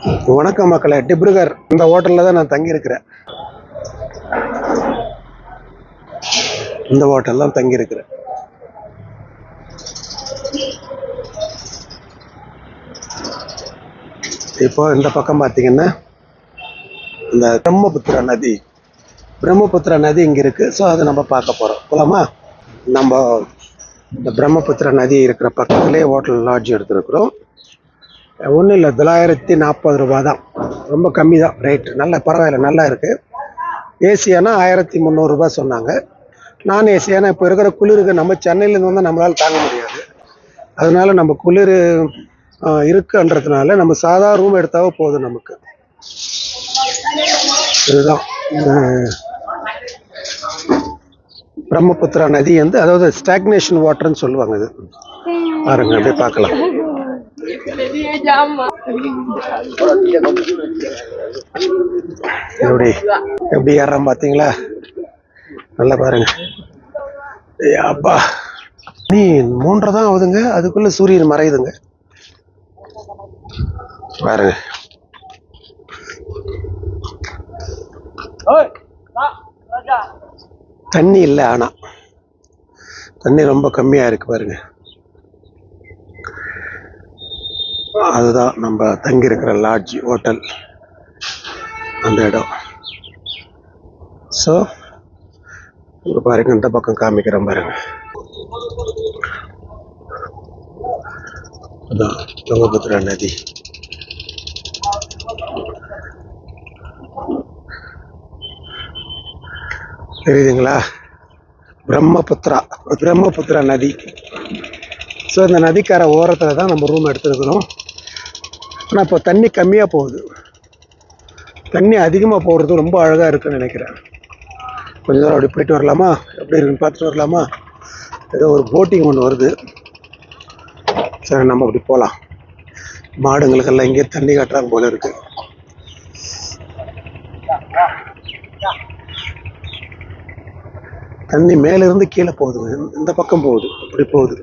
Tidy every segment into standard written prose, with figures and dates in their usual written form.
வணக்கம் மக்களே, டிப்ருகர் இந்த ஹோட்டலில் தான் நான் தங்கியிருக்கிறேன். இந்த ஹோட்டல் தான் தங்கியிருக்கிறேன். இப்போ இந்த பக்கம் பார்த்தீங்கன்னா இந்த பிரம்மபுத்திரா நதி இங்கே இருக்குது. ஸோ அதை நம்ம பார்க்க போகிறோம். போலாமா? நம்ம இந்த பிரம்மபுத்திரா நதி இருக்கிற பக்கத்துலேயே ஹோட்டல் லாட்ஜ் எடுத்துருக்குறோம். ஒன்றும் இல்லை, 940 ரூபா தான். ரொம்ப கம்மி தான் ரேட்டு. நல்லா பரவாயில்ல, நல்லா இருக்குது. ஏசியானா 1300 ரூபா சொன்னாங்க. நான் ஏசியானா இப்போ இருக்கிற குளிருக்கு நம்ம சென்னையிலேருந்து வந்தால் நம்மளால் தாங்க முடியாது. அதனால நம்ம குளிர் இருக்குன்றதுனால நம்ம சாதா ரூம் எடுத்தாவே போதும் நமக்கு. இதுதான் பிரம்மபுத்திரா நதி அதாவது ஸ்டாக்னேஷன் வாட்டர்னு சொல்லுவாங்க. இது பாருங்க, அப்படியே பார்க்கலாம். எப்படி ஏறாம பார்த்தீங்களா? நல்லா பாருங்க. அப்பா, நீ 3:30 தான் ஆகுதுங்க, அதுக்குள்ள சூரியன் மறையுதுங்க. பாருங்க. தண்ணி இல்லை, ஆனா தண்ணி ரொம்ப கம்மியா இருக்கு பாருங்க. அதுதான் நம்ம தங்கி இருக்கிற லாட்ஜ் ஹோட்டல், அந்த இடம். ஸோ பாருங்க, இந்த பக்கம் காமிக்கிறேன் பாருங்க. அதான் பிரம்மபுத்திரா நதி. தெரியுதுங்களா? பிரம்மபுத்திரா நதி. ஸோ இந்த நதிக்கார ஓரத்தில் தான் நம்ம ரூம் எடுத்துருக்குறோம். ஆனால் இப்போ தண்ணி கம்மியாக போகுது. தண்ணி அதிகமாக போகிறது ரொம்ப அழகாக இருக்குன்னு நினைக்கிறேன். கொஞ்ச நேரம் அப்படி போயிட்டு வரலாமா? எப்படி இருக்குன்னு பார்த்துட்டு வரலாமா? ஏதோ ஒரு போட்டிங் ஒன்று வருது. சரி, நம்ம அப்படி போகலாம். மாடுங்களுக்கெல்லாம் இங்கே தண்ணி காட்டுறாங்க போல இருக்கு. தண்ணி மேலிருந்து கீழே போகுதுங்க. இந்த பக்கம் போகுது, அப்படி போகுது.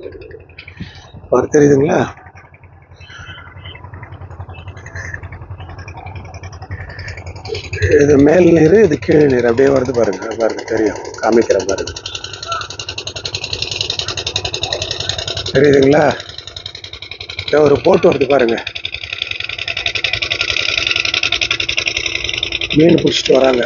பாரு, தெரியுதுங்களா? இது மேல் நீர், இது கீழ் நீர், அப்படியே வருது பாருங்க. பாருங்க, தெரியும், காமிக்கிறேன் பாருங்க. தெரியுதுங்களா? ஒரு போட்டு வருது பாருங்க. மீன் பிடிச்சிட்டு வராங்க.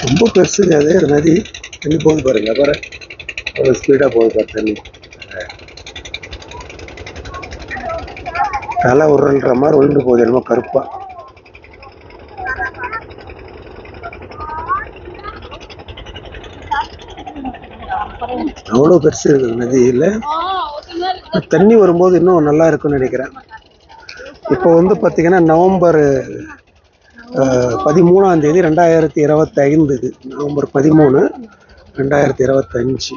ரொம்ப பெருசுங்க அது நதி. தண்ணி போகுது பாருங்க, பாரு, அவ்வளோ ஸ்பீடாக போகுது பாரு தண்ணி. தலை உருள்ற மாதிரி உருண்டு போகுது, என்னமோ கருப்பா. அவ்வளோ பெருசு இருக்குது நதியில். தண்ணி வரும்போது இன்னும் நல்லா இருக்குன்னு நினைக்கிறேன். இப்போ பார்த்தீங்கன்னா நவம்பர் 13ஆம் தேதி 2025. இது நவம்பர் 13, 2025.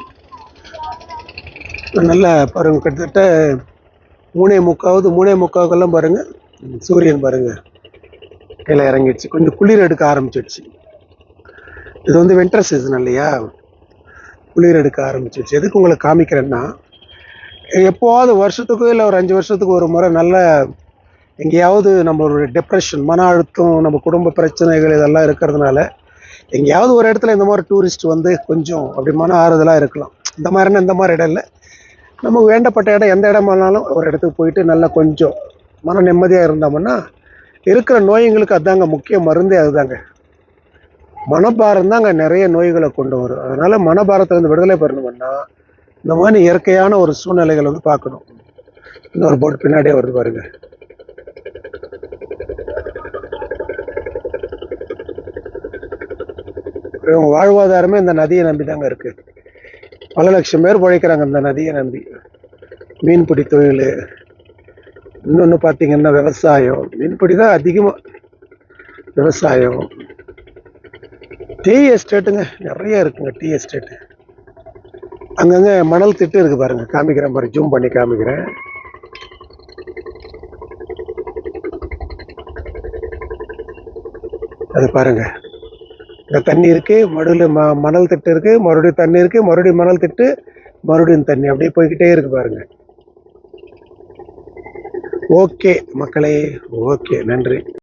நல்லா பாருங்க, கிட்டத்தட்ட 3:45 பாருங்க. சூரியன் பாருங்க கீழே இறங்கிடுச்சு. கொஞ்சம் குளிர் எடுக்க ஆரம்பிச்சிடுச்சு. இது வின்டர் சீசன் இல்லையா? குளிர் எடுக்க ஆரம்பிச்சிடுச்சு. எதுக்கு உங்களுக்கு காமிக்கிறேன்னா, எப்போவாவது வருஷத்துக்கு இல்லை ஒரு 5 வருஷத்துக்கு ஒரு முறை நல்ல எங்கேயாவது நம்மளோட டிப்ரெஷன், மன அழுத்தம், நம்ம குடும்ப பிரச்சனைகள் இதெல்லாம் இருக்கிறதுனால எங்கேயாவது ஒரு இடத்துல இந்த மாதிரி டூரிஸ்ட் கொஞ்சம் அப்படி மன ஆறுதலாக இருக்கலாம். இந்த மாதிரினா இந்த மாதிரி இடம் இல்லை, நமக்கு வேண்டப்பட்ட இடம் எந்த இடமானாலும் ஒரு இடத்துக்கு போயிட்டு நல்லா கொஞ்சம் மன நிம்மதியாக இருந்தோம்னா இருக்கிற நோய்களுக்கு அதாங்க முக்கிய மருந்தே. அதுதாங்க, மனபாரம் தாங்க நிறைய நோய்களை கொண்டு வரும். அதனால மனபாரத்திலிருந்து விடுதலை பெறணும்னா இந்த மாதிரி இயற்கையான ஒரு சூழ்நிலைகளை பார்க்கணும். இன்னொரு போட் பின்னாடியே வருது பாருங்க. இவங்க வாழ்வாதாரமே இந்த நதியை நம்பி தாங்க இருக்கு. பல லட்சம் பேர் பிழைக்கிறாங்க இந்த நதியை நம்பி. மீன்பிடி தொழில், இன்னொன்று பார்த்தீங்கன்னா விவசாயம். மீன்பிடி தான் அதிகமாக, விவசாயம். டீ எஸ்டேட்டுங்க நிறைய இருக்குங்க டீ எஸ்டேட்டு. அங்கங்க மணல் திட்டு இருக்கு பாருங்க, காமிக்கிறேன் பாருங்க, ஜூம் பண்ணி காமிக்கிறேன். அது பாருங்க, இந்த தண்ணி இருக்கு, மறுபடியும் மணல் திட்டு இருக்கு, மறுபடியும் தண்ணி இருக்கு, மறுபடியும் மணல் திட்டு, மறுபடியும் தண்ணி, அப்படியே போய்கிட்டே இருக்கு பாருங்க. ஓகே மக்களே, ஓகே, நன்றி.